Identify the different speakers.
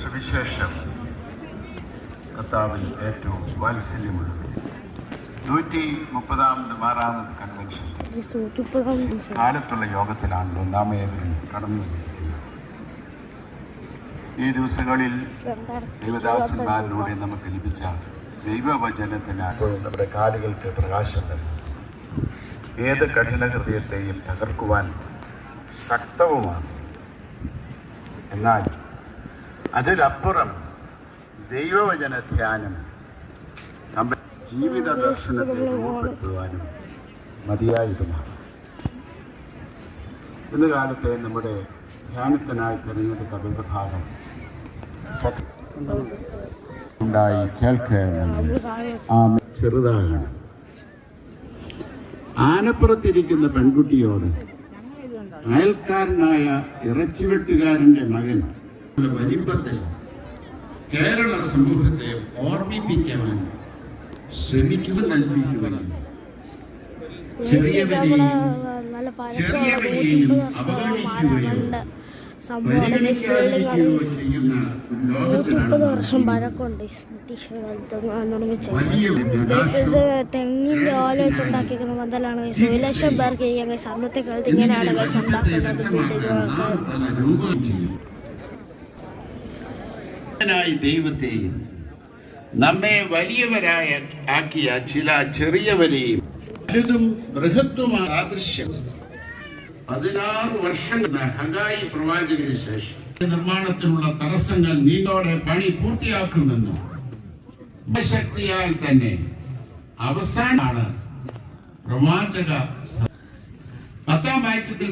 Speaker 1: സുവിശേഷം കർത്താവിൽ ഏറ്റവും വാത്സല്യമുള്ളത് 130ാമത് മാറാമത് കൺവെൻഷൻ കാലത്തുള്ള യോഗത്തിലാണല്ലോ നാം ഏവരും കടന്നു. ഈ ദിവസങ്ങളിൽ ദൈവദാസന്മാരിലൂടെ നമുക്ക് ലഭിച്ച ദൈവവചനത്തിനാണ് നമ്മുടെ കാലുകൾക്ക് പ്രകാശം നൽകുന്നത്. ഏത് കഠിന ഹൃദയത്തെയും തകർക്കുവാൻ ശക്തവുമാണ്. എന്നാൽ അതിലപ്പുറം ദൈവവചന ധ്യാനം നമ്മുടെ ജീവിത ദർശനത്തെ രൂപപ്പെടുത്തുവാനും മതിയായതുമാണ്. ഇന്ന് കാലത്തെ നമ്മുടെ ധ്യാനത്തിനായി തിരഞ്ഞെടുത്ത വിഭാഗം ഉണ്ടായി കേൾക്കുകയാണ്. ചെറുതാകണം. ആനപ്പുറത്തിരിക്കുന്ന പെൺകുട്ടിയോട് അയൽക്കാരനായ ഇറച്ചിവെട്ടുകാരന്റെ മകൻ വലിപ്പത്തെ കേരള സമൂഹത്തെ ഓർമ്മിപ്പിക്കാൻ ശ്രമിക്കുക, നൽകിക്കുകയും ചെറിയവരെയും അവഗണിക്കുകയും
Speaker 2: 30 വർഷം പഴക്കമുണ്ട്. ബ്രിട്ടീഷ് കാലത്ത് നിർമ്മിച്ചത് തെങ്ങിന്റെ ഓല വെച്ചുണ്ടാക്കിയിരിക്കുന്ന മന്ദലാണ്. 1 ലക്ഷം പേർക്ക് ചെയ്യാൻ കഴിയും. അന്നത്തെ കാലത്ത് ഇങ്ങനെയാണ് ഉണ്ടാക്കുന്നത്.
Speaker 1: ദൈവത്തെയും നമ്മെ വലിയവരായ ആക്കിയ ചില ചെറിയവരെയും വലുതും ബൃഹത്തുമായ സാദൃശ്യം 16 വർഷങ്ങൾ ഹഗായി പ്രവാചകന് ശേഷം നിർമ്മാണത്തിനുള്ള തടസ്സങ്ങൾ നീന്തോടെ പണി പൂർത്തിയാക്കുമെന്നും ശക്തിയാൽ തന്നെ അവസാനമാണ് പ്രവാചക 10ാം വാക്യത്തിൽ